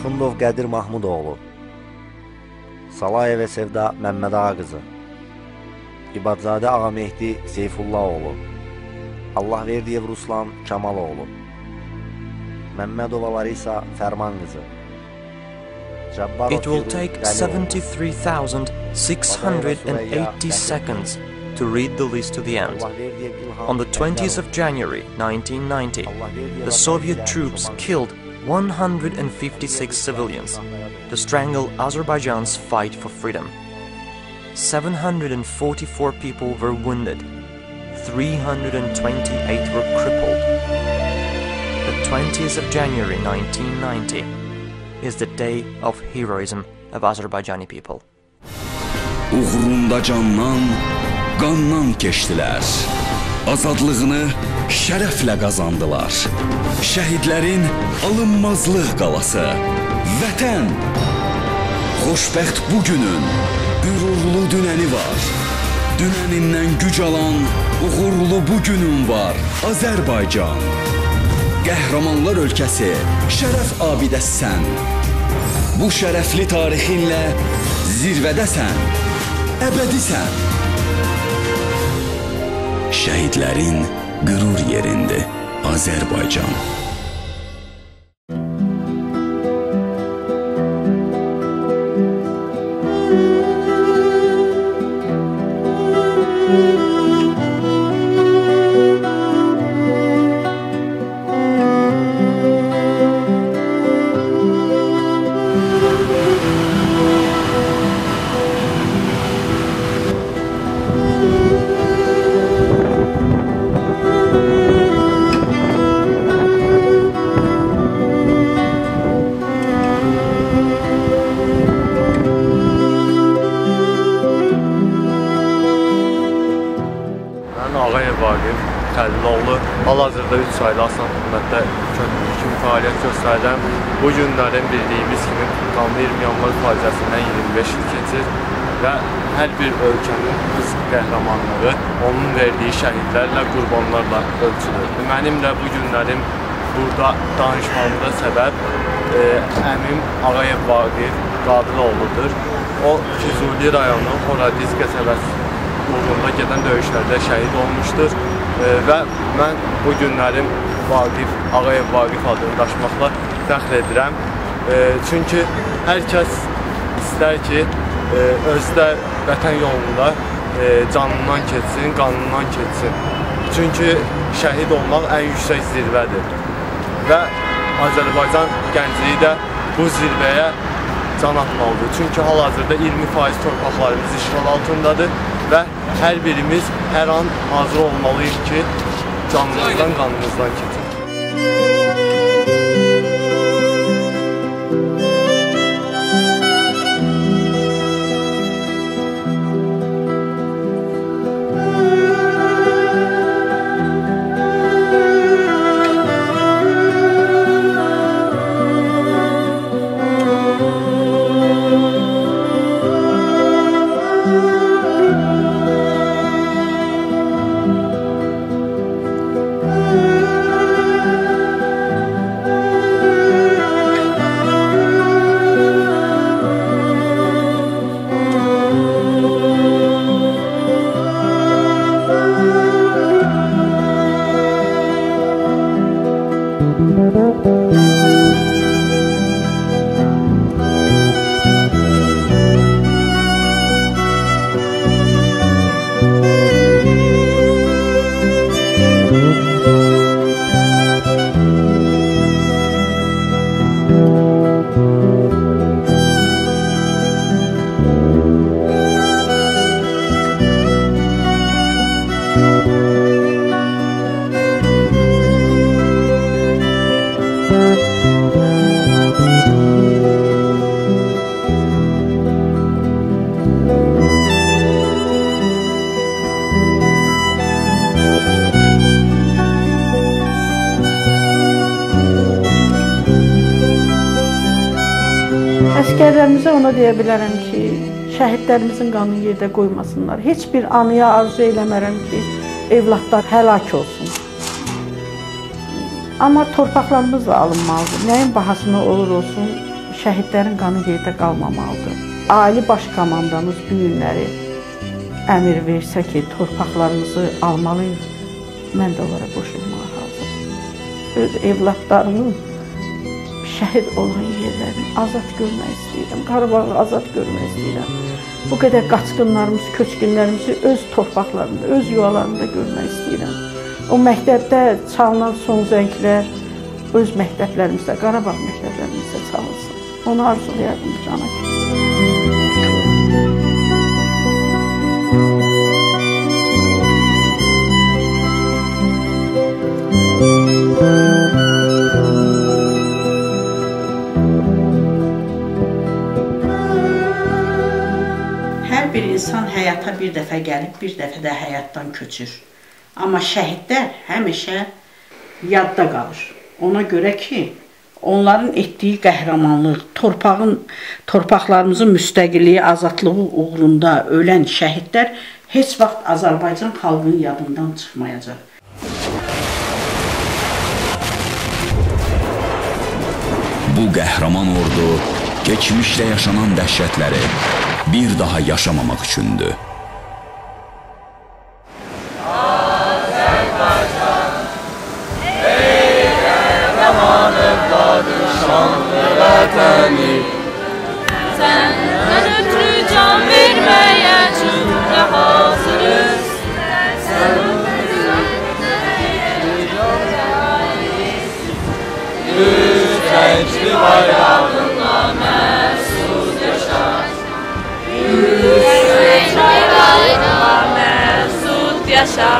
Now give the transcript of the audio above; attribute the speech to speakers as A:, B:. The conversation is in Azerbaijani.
A: Axundov Qədir Mahmudoğlu, Salayevə Sevda Məmməd Ağa qızı, İbadzadə Ağa Mehdi Seyfullahoğlu, Allahverdiyev Ruslan Kamaloğlu, Məmmədova Larisa Fərman qızı.
B: It will take 73,680 seconds to read the list to the end. On the 20th of January 1990, the Soviet troops killed 156 civilians to strangle Azerbaijan's fight for freedom. 744 people were wounded, 328 were crippled. The 20th of January 1990 is the day of heroism of Azerbaijani people.
C: Uğrunda candan, qandan keçdilər. Azadlığını şərəflə qazandılar. Şəhidlərin alınmazlıq qalası. Vətən! Xoşbəxt bugünün qürurlu dünəni var. Dünənindən güc alan uğurlu bugünün var. Azərbaycan. Qəhrəmanlar ölkəsi, şərəf abidəsən. Bu şərəfli tarixinlə zirvədəsən, əbədisən. Şəhidlərin qürur yerində Azərbaycan.
D: Hal-hazırda 3 saylı Aslan xidmətdə könüllü kimi fəaliyyət göstərdən bu günlərin bildiyimiz kimi qanlı 20 yanvar faciəsindən 25 il keçir və hər bir ölkənin qız qəhrəmanları onun verdiyi şəhidlərlə, qurbanlarla ölçülür. Mənim də bu günlərin burada danışmamda səbəb əmim Ağayev Vaqif Qadiroğludur. O, Füzuli rayonu Horadiz qəsəbəsi uğrunda gedən döyüşlərdə şəhid olmuşdur. Və mən bu günlərim Ağayev Vaqif adını daşımaqla fəxr edirəm. Çünki hər kəs istər ki, özü də vətən yolunda canından keçsin, qanından keçsin. Çünki şəhid olmaq ən yüksək zirvədir. Və Azərbaycan gəncliyi də bu zirvəyə can atmalıdır. Çünki hal-hazırda 20% torpaqlarımız işğal altındadır və hər birimiz hər an hazır olmalıyıq ki, canımızdan, qanımızdan keçin.
E: Əsgərlərimizə ona deyə bilərəm ki, şəhidlərimizin qanını yerdə qoymasınlar. Heç bir anıya arzu eləmərəm ki, evlatlar həlak olsun. Amma torpaqlarımız da alınmalıdır. Nəyin bahasına olur olsun, şəhidlərin qanı yerdə qalmamalıdır. Ali baş komandamız bu günləri əmir versə ki, torpaqlarımızı almalıyıq, mən də onlara qoşulmağa hazırım. Öz evlatlarımın şəhid olan yerlərini azad görmək istəyirəm, Qarabağı azad görmək istəyirəm. Bu qədər qaçqınlarımız, köçkünlərimizi öz torpaqlarında, öz yuvalarında görmək istəyirəm. O məktəbdə çalınan son zənglər öz məktəblərimizdə, Qarabağ məktəblərimizdə çalınsın. Onu arzulayardım cana ki.
F: Hər bir insan həyata bir dəfə gəlib, bir dəfə də həyatdan köçür. Amma şəhidlər həmişə yadda qalır. Ona görə ki, onların etdiyi qəhrəmanlıq, torpaqlarımızın müstəqilliyi, azadlığı uğrunda ölən şəhidlər heç vaxt Azərbaycan xalqının yadından çıxmayacaq.
C: Bu qəhrəman ordu keçmişdə yaşanan dəhşətləri bir daha yaşamamaq üçündür.
G: Azərbaycan, ey qəhrəman övladı, şanlı vətəni, səndən ötürü can verməyə cümlə hazırız. Yüzəncli bayrağınla məsud yaşa, Yüzəncli bayrağınla məsud yaşa.